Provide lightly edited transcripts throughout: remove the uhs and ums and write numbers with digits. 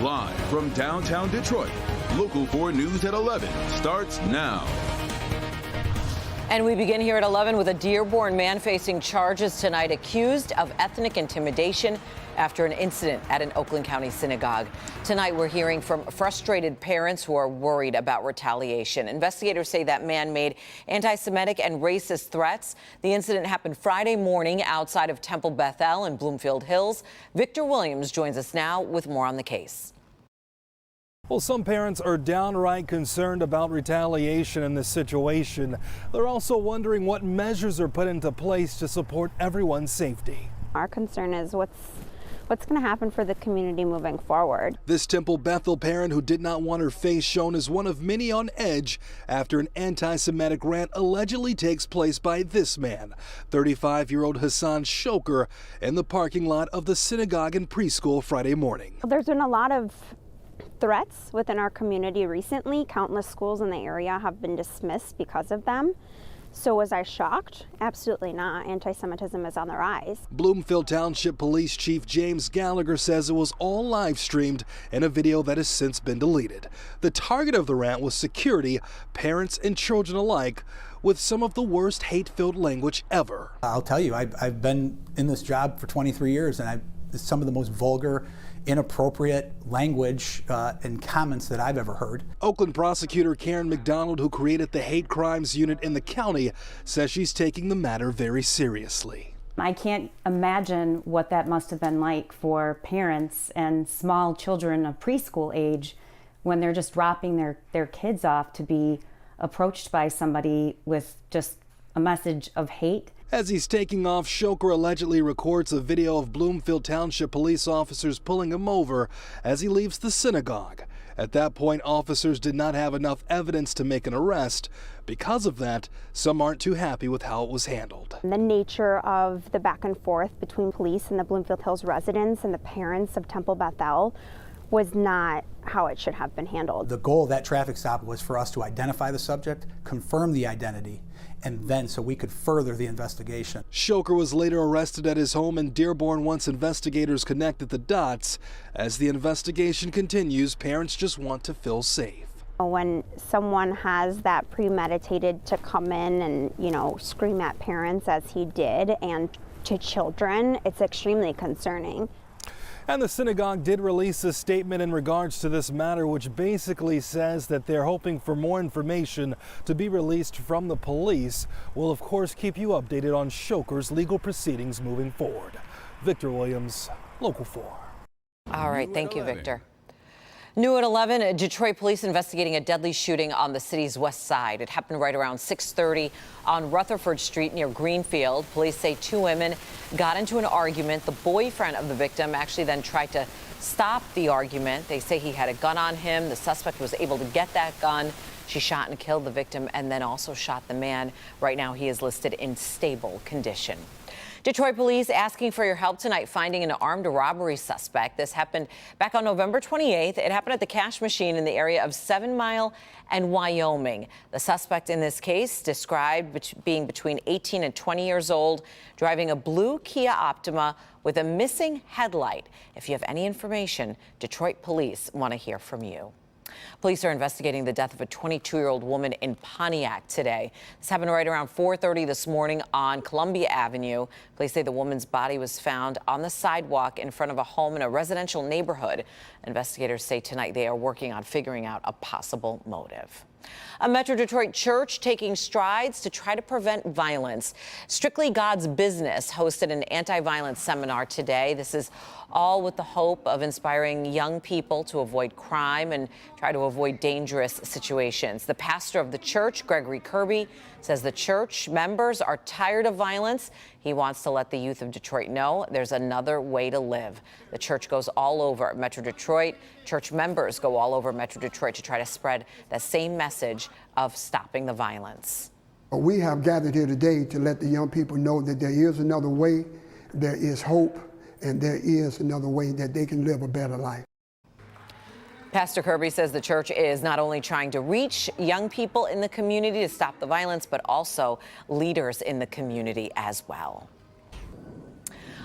Live from downtown Detroit, Local 4 News at 11 starts now. And we begin here at 11 with a Dearborn man facing charges tonight accused of ethnic intimidation after an incident at an Oakland County synagogue. Tonight, we're hearing from frustrated parents who are worried about retaliation. Investigators say that man made anti-Semitic and racist threats. The incident happened Friday morning outside of Temple Bethel in Bloomfield Hills. Victor Williams joins us now with more on the case. Well, some parents are downright concerned about retaliation in this situation. They're also wondering what measures are put into place to support everyone's safety. Our concern is what's going to happen for the community moving forward. This Temple Bethel parent who did not want her face shown is one of many on edge after an anti-Semitic rant allegedly takes place by this man, 35-year-old Hassan Shoker, in the parking lot of the synagogue and preschool Friday morning. There's been a lot of threats within our community recently. Countless schools in the area have been dismissed because of them. So was I shocked? Absolutely not. Anti-Semitism is on the rise. Bloomfield Township Police Chief James Gallagher says it was all live streamed in a video that has since been deleted. The target of the rant was security, parents and children alike, with some of the worst hate-filled language ever. I'll tell you, I've been in this job for 23 years and some of the most vulgar, inappropriate language and comments that I've ever heard. Oakland prosecutor Karen McDonald, who created the hate crimes unit in the county, says she's taking the matter very seriously. I can't imagine what that must have been like for parents and small children of preschool age when they're just dropping their kids off to be approached by somebody with just a message of hate. As he's taking off, Shoker allegedly records a video of Bloomfield Township police officers pulling him over as he leaves the synagogue. At that point, officers did not have enough evidence to make an arrest. Because of that, some aren't too happy with how it was handled. The nature of the back and forth between police and the Bloomfield Hills residents and the parents of Temple Bethel was not how it should have been handled. The goal of that traffic stop was for us to identify the subject, confirm the identity, and then so we could further the investigation. Shoker was later arrested at his home in Dearborn once investigators connected the dots. As the investigation continues, parents just want to feel safe. When someone has that premeditated to come in and, scream at parents as he did and to children, it's extremely concerning. And the synagogue did release a statement in regards to this matter, which basically says that they're hoping for more information to be released from the police. We'll, of course, keep you updated on Shoker's legal proceedings moving forward. Victor Williams, Local 4. All right. Thank you, Victor. New at 11, Detroit police investigating a deadly shooting on the city's west side. It happened right around 6:30 on Rutherford Street near Greenfield. Police say two women got into an argument. The boyfriend of the victim actually then tried to stop the argument. They say he had a gun on him. The suspect was able to get that gun. She shot and killed the victim and then also shot the man. Right now, he is listed in stable condition. Detroit police asking for your help tonight, finding an armed robbery suspect. This happened back on November 28th. It happened at the cash machine in the area of 7 Mile and Wyoming. The suspect in this case described being between 18 and 20 years old, driving a blue Kia Optima with a missing headlight. If you have any information, Detroit police want to hear from you. Police are investigating the death of a 22-year-old woman in Pontiac today. This happened right around 4:30 this morning on Columbia Avenue. Police say the woman's body was found on the sidewalk in front of a home in a residential neighborhood. Investigators say tonight they are working on figuring out a possible motive. A Metro Detroit church taking strides to try to prevent violence. Strictly God's Business hosted an anti-violence seminar today. This is all with the hope of inspiring young people to avoid crime and try to avoid dangerous situations. The pastor of the church, Gregory Kirby, says the church members are tired of violence. He wants to let the youth of Detroit know there's another way to live. The church goes all over Metro Detroit. Church members go all over Metro Detroit to try to spread that same message of stopping the violence. We have gathered here today to let the young people know that there is another way, there is hope, and there is another way that they can live a better life. Pastor Kirby says the church is not only trying to reach young people in the community to stop the violence, but also leaders in the community as well.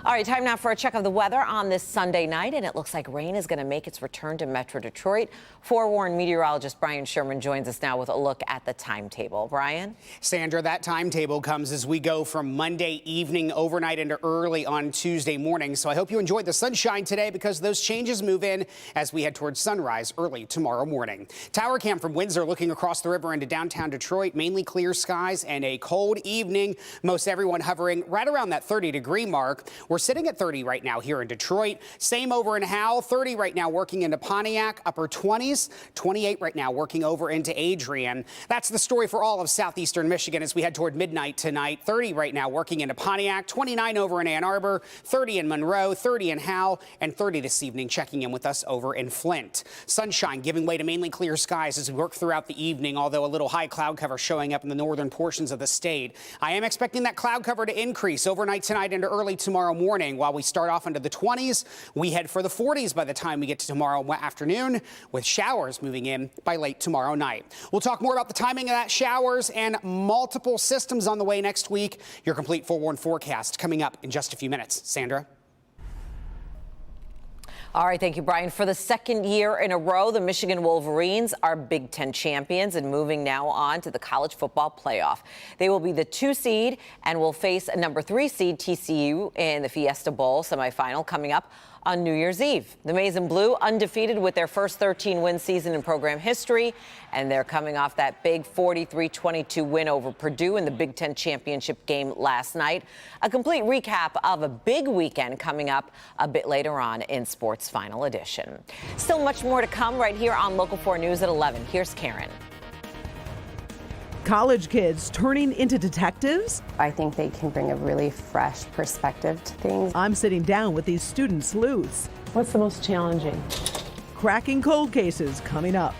All right, time now for a check of the weather on this Sunday night, and it looks like rain is going to make its return to Metro Detroit. Forewarned meteorologist Brian Sherman joins us now with a look at the timetable. Brian? Sandra, that timetable comes as we go from Monday evening overnight into early on Tuesday morning. So I hope you enjoyed the sunshine today, because those changes move in as we head towards sunrise early tomorrow morning. Tower cam from Windsor looking across the river into downtown Detroit. Mainly clear skies and a cold evening. Most everyone hovering right around that 30-degree mark. We're sitting at 30 right now here in Detroit. Same over in Howell, 30 right now working into Pontiac, upper 20s, 28 right now working over into Adrian. That's the story for all of southeastern Michigan as we head toward midnight tonight. 30 right now working into Pontiac, 29 over in Ann Arbor, 30 in Monroe, 30 in Howell, and 30 this evening checking in with us over in Flint. Sunshine giving way to mainly clear skies as we work throughout the evening, although a little high cloud cover showing up in the northern portions of the state. I am expecting that cloud cover to increase overnight tonight into early tomorrow morning. While we start off into the 20s, we head for the 40s by the time we get to tomorrow afternoon, with showers moving in by late tomorrow night. We'll talk more about the timing of that showers and multiple systems on the way next week. Your complete forewarned forecast coming up in just a few minutes. Sandra? All right, thank you, Brian. For the second year in a row, the Michigan Wolverines are Big Ten champions and moving now on to the college football playoff. They will be the 2 seed and will face a number 3 seed TCU in the Fiesta Bowl semifinal coming up on New Year's Eve. The Maize and Blue undefeated with their first 13-win season in program history, and they're coming off that big 43-22 win over Purdue in the Big Ten championship game last night. A complete recap of a big weekend coming up a bit later on in Sports Final Edition. Still much more to come right here on Local 4 News at 11. Here's Karen. College kids turning into detectives? I think they can bring a really fresh perspective to things. I'm sitting down with these student sleuths. What's the most challenging? Cracking cold cases coming up.